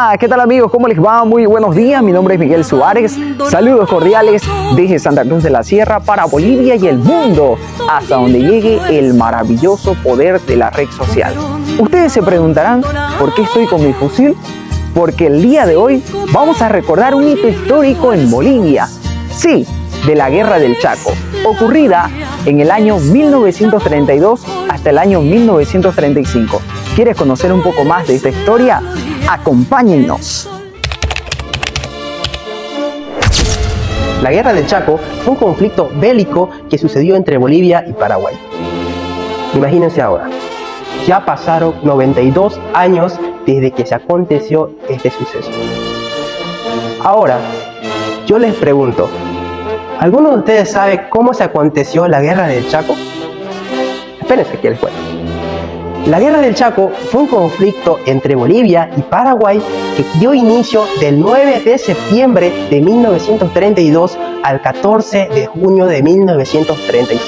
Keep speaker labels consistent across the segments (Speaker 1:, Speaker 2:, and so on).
Speaker 1: Hola, ¿qué tal amigos? ¿Cómo les va? Muy buenos días, mi nombre es Miguel Suárez. Saludos cordiales desde Santa Cruz de la Sierra para Bolivia y el mundo, hasta donde llegue el maravilloso poder de la red social. Ustedes se preguntarán, ¿por qué estoy con mi fusil? Porque el día de hoy vamos a recordar un hito histórico en Bolivia. Sí, de la Guerra del Chaco, ocurrida en el año 1932 hasta el año 1935. ¿Quieres conocer un poco más de esta historia? Acompáñennos.
Speaker 2: La Guerra del Chaco fue un conflicto bélico que sucedió entre Bolivia y Paraguay. Imagínense ahora, ya pasaron 92 años desde que se aconteció este suceso. Ahora, yo les pregunto, ¿alguno de ustedes sabe cómo se aconteció la Guerra del Chaco? Espérense que les cuento. La Guerra del Chaco fue un conflicto entre Bolivia y Paraguay que dio inicio del 9 de septiembre de 1932 al 14 de junio de 1935.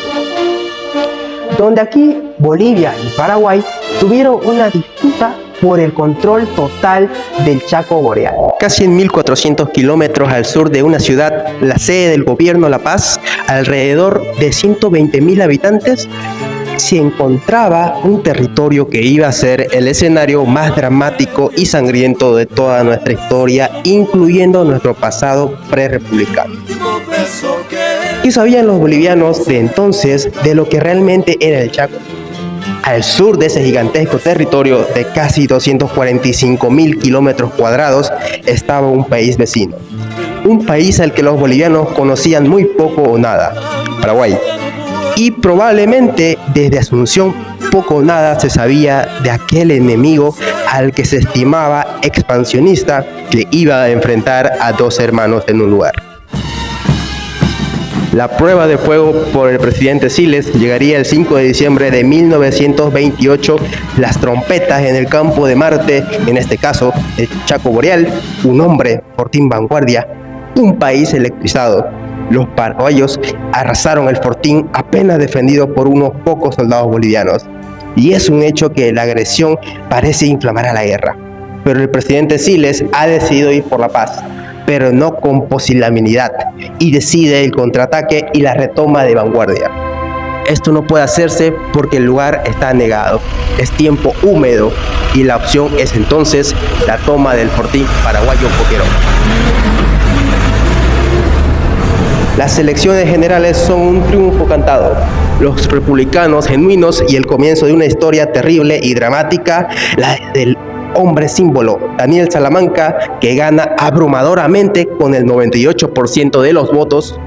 Speaker 2: Donde aquí Bolivia y Paraguay tuvieron una disputa por el control total del Chaco Boreal. Casi en 1400 kilómetros al sur de una ciudad, la sede del gobierno La Paz, alrededor de 120.000 habitantes, se encontraba un territorio que iba a ser el escenario más dramático y sangriento de toda nuestra historia, incluyendo nuestro pasado prerepublicano. ¿Qué sabían los bolivianos de entonces de lo que realmente era el Chaco? Al sur de ese gigantesco territorio de casi 245.000 kilómetros cuadrados estaba un país vecino, un país al que los bolivianos conocían muy poco o nada, Paraguay. Y probablemente desde Asunción poco o nada se sabía de aquel enemigo al que se estimaba expansionista que iba a enfrentar a dos hermanos en un lugar. La prueba de fuego por el presidente Siles llegaría el 5 de diciembre de 1928. Las trompetas en el campo de Marte, en este caso el Chaco Boreal, un hombre, Fortín Vanguardia, un país electrizado. Los paraguayos arrasaron el fortín apenas defendido por unos pocos soldados bolivianos. Y es un hecho que la agresión parece inflamar a la guerra. Pero el presidente Siles ha decidido ir por la paz, pero no con pusilanimidad, y decide el contraataque y la retoma de Vanguardia. Esto no puede hacerse porque el lugar está anegado, es tiempo húmedo, y la opción es entonces la toma del fortín paraguayo Boquerón. Las elecciones generales son un triunfo cantado. Los republicanos genuinos y el comienzo de una historia terrible y dramática, la del hombre símbolo, Daniel Salamanca, que gana abrumadoramente con el 98% de los votos.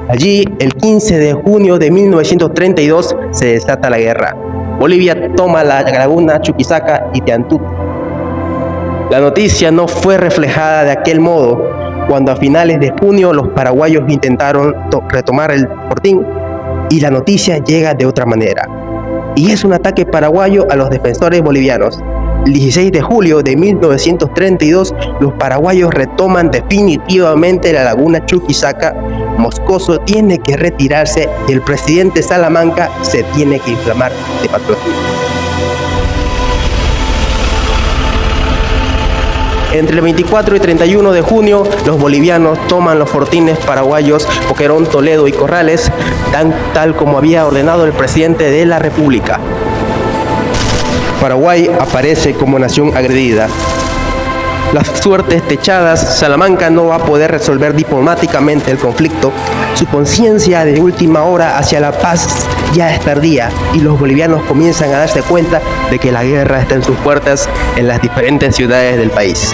Speaker 2: Allí, el 15 de junio de 1932, se desata la guerra. Bolivia toma la laguna Chuquisaca y Teantú. La noticia no fue reflejada de aquel modo, cuando a finales de junio los paraguayos intentaron retomar el fortín, y la noticia llega de otra manera. Y es un ataque paraguayo a los defensores bolivianos. El 16 de julio de 1932, los paraguayos retoman definitivamente la laguna Chuquisaca. Moscoso tiene que retirarse y el presidente Salamanca se tiene que inflamar de patriotismo. Entre el 24 y 31 de junio, los bolivianos toman los fortines paraguayos Boquerón, Toledo y Corrales, tal como había ordenado el presidente de la República. Paraguay aparece como nación agredida. Las suertes techadas, Salamanca no va a poder resolver diplomáticamente el conflicto. Su conciencia de última hora hacia la paz ya es tardía y los bolivianos comienzan a darse cuenta de que la guerra está en sus puertas en las diferentes ciudades del país.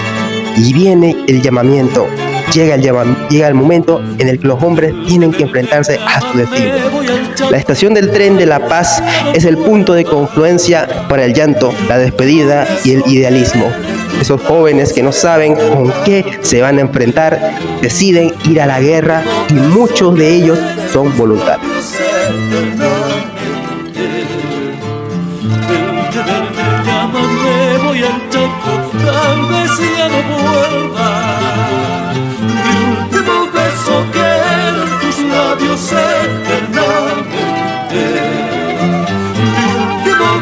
Speaker 2: Y viene el llamamiento. Llega el momento en el que los hombres tienen que enfrentarse a su destino. La estación del tren de La Paz es el punto de confluencia para el llanto, la despedida y el idealismo. Esos jóvenes que no saben con qué se van a enfrentar deciden ir a la guerra y muchos de ellos son voluntarios.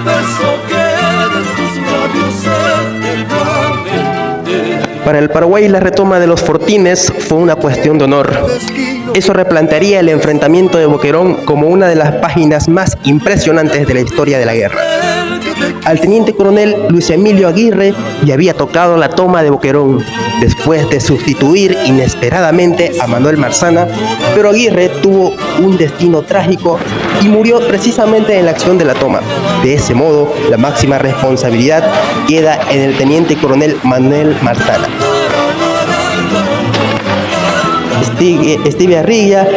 Speaker 3: beso que de tus labios eternamente.
Speaker 2: Para el Paraguay, la retoma de los fortines fue una cuestión de honor. Eso replantearía el enfrentamiento de Boquerón como una de las páginas más impresionantes de la historia de la guerra. Al teniente coronel Luis Emilio Aguirre le había tocado la toma de Boquerón, después de sustituir inesperadamente a Manuel Marzana, pero Aguirre tuvo un destino trágico y murió precisamente en la acción de la toma. De ese modo, la máxima responsabilidad queda en el teniente coronel Manuel Marzana. Steve Arrilla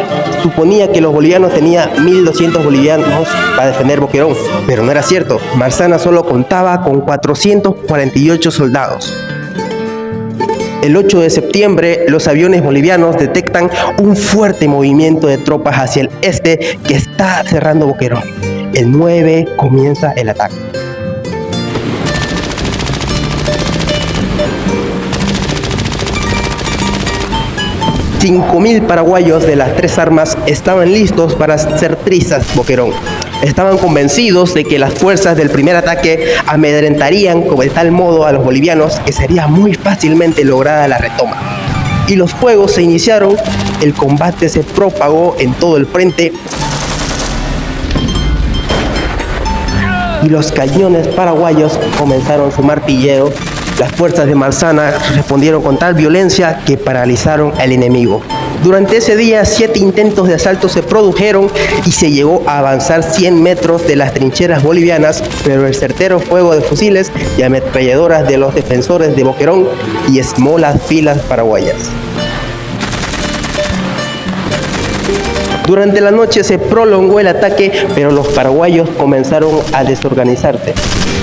Speaker 2: suponía que los bolivianos tenían 1.200 bolivianos para defender Boquerón, pero no era cierto. Marzana solo contaba con 448 soldados. El 8 de septiembre, los aviones bolivianos detectan un fuerte movimiento de tropas hacia el este que está cerrando Boquerón. El 9 comienza el ataque. 5.000 paraguayos de las tres armas estaban listos para hacer trizas Boquerón. Estaban convencidos de que las fuerzas del primer ataque amedrentarían de tal modo a los bolivianos que sería muy fácilmente lograda la retoma. Y los fuegos se iniciaron, el combate se propagó en todo el frente y los cañones paraguayos comenzaron su martilleo. Las fuerzas de Marzana respondieron con tal violencia que paralizaron al enemigo. Durante ese día, 7 intentos de asalto se produjeron y se llegó a avanzar 100 metros de las trincheras bolivianas, pero el certero fuego de fusiles y ametralladoras de los defensores de Boquerón diezmó las filas paraguayas. Durante la noche se prolongó el ataque, pero los paraguayos comenzaron a desorganizarse.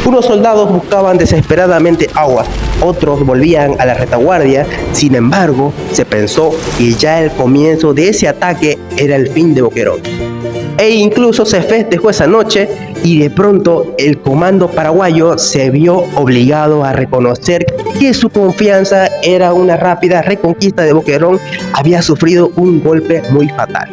Speaker 2: Unos soldados buscaban desesperadamente agua, otros volvían a la retaguardia. Sin embargo, se pensó que ya el comienzo de ese ataque era el fin de Boquerón. E incluso se festejó esa noche y de pronto el comando paraguayo se vio obligado a reconocer que su confianza era una rápida reconquista de Boquerón había sufrido un golpe muy fatal.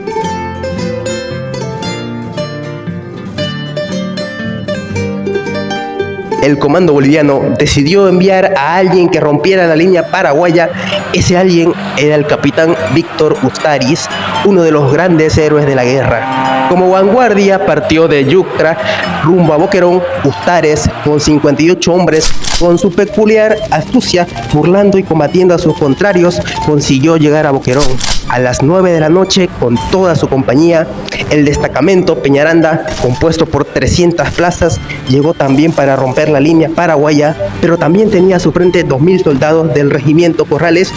Speaker 2: El comando boliviano decidió enviar a alguien que rompiera la línea paraguaya. Ese alguien era el capitán Víctor Ustariz, uno de los grandes héroes de la guerra. Como vanguardia partió de Yuctra rumbo a Boquerón. Ustariz, con 58 hombres, con su peculiar astucia, burlando y combatiendo a sus contrarios, consiguió llegar a Boquerón. A las 9 de la noche, con toda su compañía, el destacamento Peñaranda, compuesto por 300 plazas, llegó también para romper la línea paraguaya, pero también tenía a su frente 2.000 soldados del regimiento Corrales.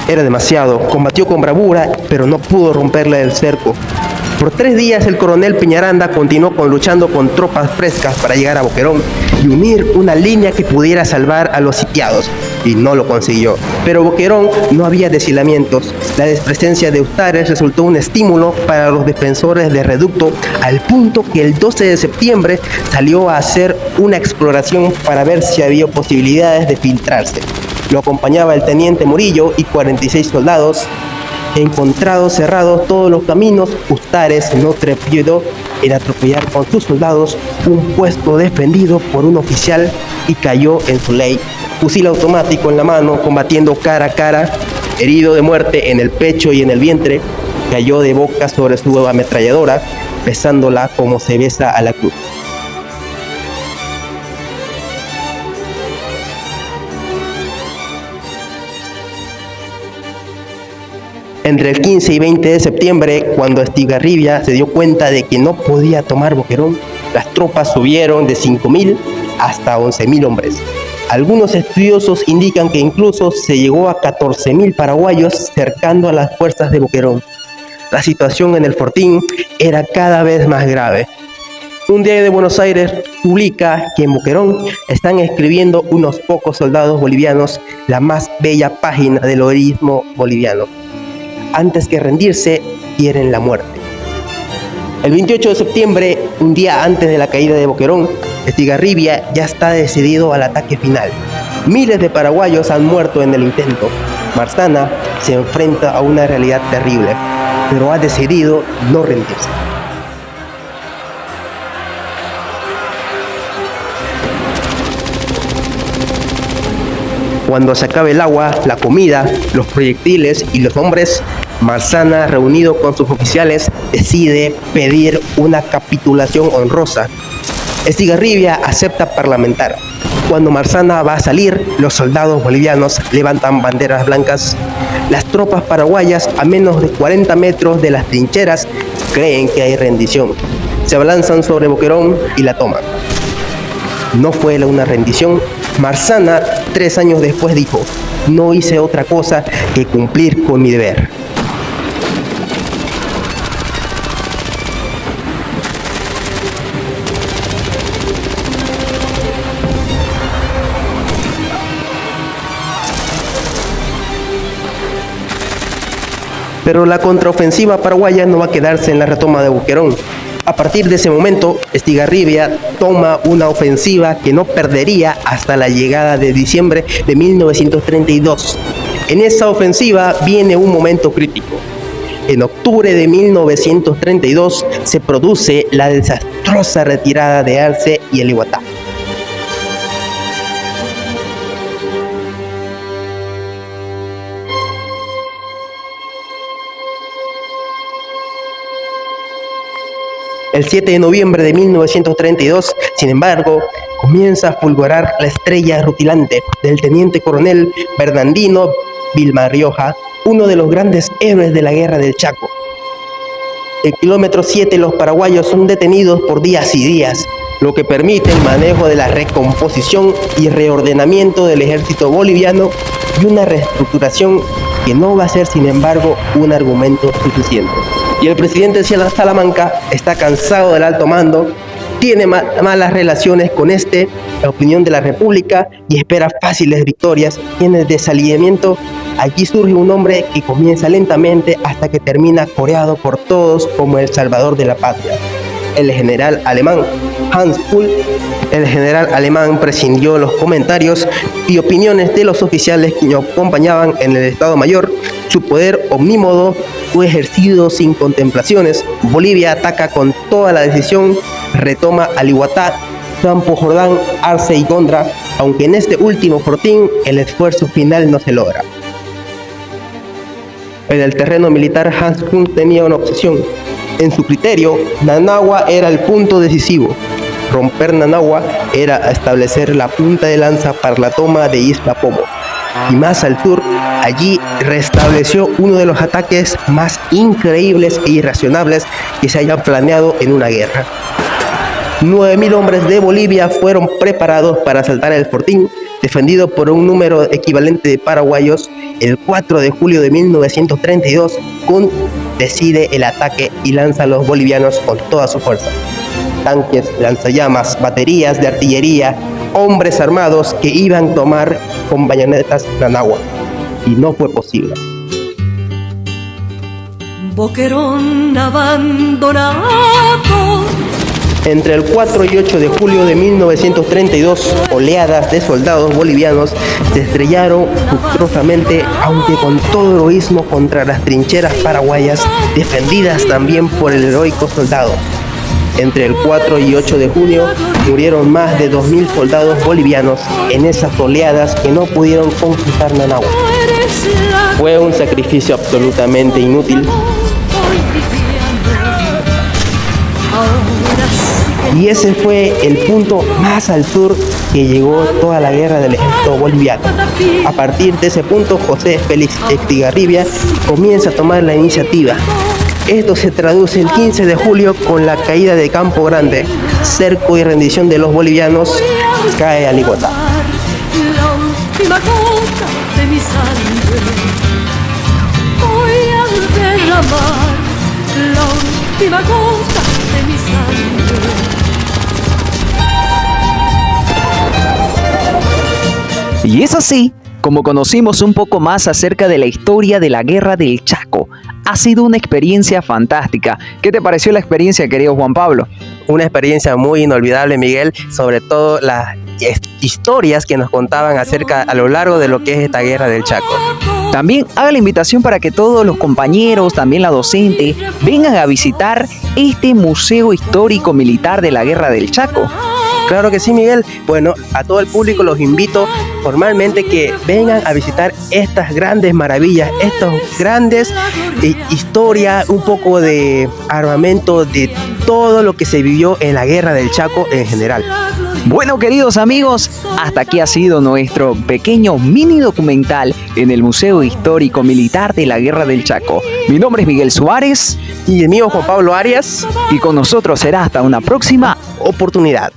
Speaker 2: Era demasiado, combatió con bravura, pero no pudo romperle el cerco. Por 3 días el coronel Peñaranda continuó luchando con tropas frescas para llegar a Boquerón y unir una línea que pudiera salvar a los sitiados, y no lo consiguió. Pero Boquerón no había deshilamientos. La despresencia de Ustariz resultó un estímulo para los defensores de Reducto, al punto que el 12 de septiembre salió a hacer una exploración para ver si había posibilidades de filtrarse. Lo acompañaba el teniente Murillo y 46 soldados. Encontrados cerrados todos los caminos, Ustariz no trepidó en atropellar con sus soldados un puesto defendido por un oficial y cayó en su ley. Fusil automático en la mano, combatiendo cara a cara, herido de muerte en el pecho y en el vientre, cayó de boca sobre su ametralladora, besándola como se besa a la cruz. Entre el 15 y 20 de septiembre, cuando Estigarribia se dio cuenta de que no podía tomar Boquerón, las tropas subieron de 5.000 hasta 11.000 hombres. Algunos estudiosos indican que incluso se llegó a 14.000 paraguayos cercando a las fuerzas de Boquerón. La situación en el fortín era cada vez más grave. Un diario de Buenos Aires publica que en Boquerón están escribiendo unos pocos soldados bolivianos la más bella página del heroísmo boliviano. Antes que rendirse, quieren la muerte. El 28 de septiembre, un día antes de la caída de Boquerón, Estigarribia ya está decidido al ataque final. Miles de paraguayos han muerto en el intento. Marzana se enfrenta a una realidad terrible, pero ha decidido no rendirse. Cuando se acabe el agua, la comida, los proyectiles y los hombres, Marzana, reunido con sus oficiales, decide pedir una capitulación honrosa. Estigarribia acepta parlamentar. Cuando Marzana va a salir, los soldados bolivianos levantan banderas blancas. Las tropas paraguayas, a menos de 40 metros de las trincheras, creen que hay rendición. Se abalanzan sobre Boquerón y la toman. No fue una rendición. Marzana, 3 años después, dijo: no hice otra cosa que cumplir con mi deber. Pero la contraofensiva paraguaya no va a quedarse en la retoma de Boquerón. A partir de ese momento, Estigarribia toma una ofensiva que no perdería hasta la llegada de diciembre de 1932. En esa ofensiva viene un momento crítico. En octubre de 1932 se produce la desastrosa retirada de Arce y el Iguatá. El 7 de noviembre de 1932, sin embargo, comienza a fulgurar la estrella rutilante del teniente coronel Bernardino Vilma Rioja, uno de los grandes héroes de la Guerra del Chaco. El kilómetro 7 los paraguayos son detenidos por días y días, lo que permite el manejo de la recomposición y reordenamiento del ejército boliviano y una reestructuración que no va a ser, sin embargo, un argumento suficiente. Y el presidente de Salamanca está cansado del alto mando, tiene malas relaciones con la opinión de la República, y espera fáciles victorias. Y en el desalineamiento, allí surge un hombre que comienza lentamente hasta que termina coreado por todos como el salvador de la patria: el general alemán Hans Kuhl. El general alemán prescindió los comentarios y opiniones de los oficiales que lo acompañaban en el Estado Mayor. Su poder omnímodo fue ejercido sin contemplaciones. Bolivia ataca con toda la decisión, retoma al Iguatá, Campo Jordán, Arce y Gondra, aunque en este último fortín el esfuerzo final no se logra. En el terreno militar, Hans Kuhn tenía una obsesión. En su criterio, Nanagua era el punto decisivo. Romper Nanagua era establecer la punta de lanza para la toma de Isla Pomo. Y más al sur, allí restableció uno de los ataques más increíbles e irracionables que se hayan planeado en una guerra. 9.000 hombres de Bolivia fueron preparados para asaltar el fortín, defendido por un número equivalente de paraguayos. El 4 de julio de 1932, Kuhn decide el ataque y lanza a los bolivianos con toda su fuerza. Tanques, lanzallamas, baterías de artillería, hombres armados que iban a tomar con bayonetas Nanagua. Y no fue posible.
Speaker 3: Boquerón abandonado.
Speaker 2: Entre el 4 y 8 de julio de 1932, oleadas de soldados bolivianos se estrellaron fructuosamente, aunque con todo heroísmo, contra las trincheras paraguayas, defendidas también por el heroico soldado. Entre el 4 y 8 de junio murieron más de 2.000 soldados bolivianos en esas oleadas que no pudieron conquistar Nanagua. Fue un sacrificio absolutamente inútil. Y ese fue el punto más al sur que llegó toda la guerra del ejército boliviano. A partir de ese punto, José Félix Estigarribia comienza a tomar la iniciativa. Esto se traduce el 15 de julio con la caída de Campo Grande. Cerco y rendición de los bolivianos, cae al Iguatá.
Speaker 3: La última gota de mi sangre voy a derramar, la última gota de mi sangre.
Speaker 1: Y es así como conocimos un poco más acerca de la historia de la Guerra del Chaco. Ha sido una experiencia fantástica. ¿Qué te pareció la experiencia, querido Juan Pablo?
Speaker 2: Una experiencia muy inolvidable, Miguel, sobre todo las historias que nos contaban acerca a lo largo de lo que es esta Guerra del Chaco.
Speaker 1: También haga la invitación para que todos los compañeros, también la docente, vengan a visitar este Museo Histórico Militar de la Guerra del Chaco.
Speaker 2: Claro que sí, Miguel. Bueno, a todo el público los invito formalmente que vengan a visitar estas grandes maravillas, estos grandes historias, un poco de armamento de todo lo que se vivió en la Guerra del Chaco en general.
Speaker 1: Bueno, queridos amigos, hasta aquí ha sido nuestro pequeño mini documental en el Museo Histórico Militar de la Guerra del Chaco. Mi nombre es Miguel Suárez
Speaker 2: Y el mío, Juan Pablo Arias,
Speaker 1: y con nosotros será hasta una próxima
Speaker 2: oportunidad.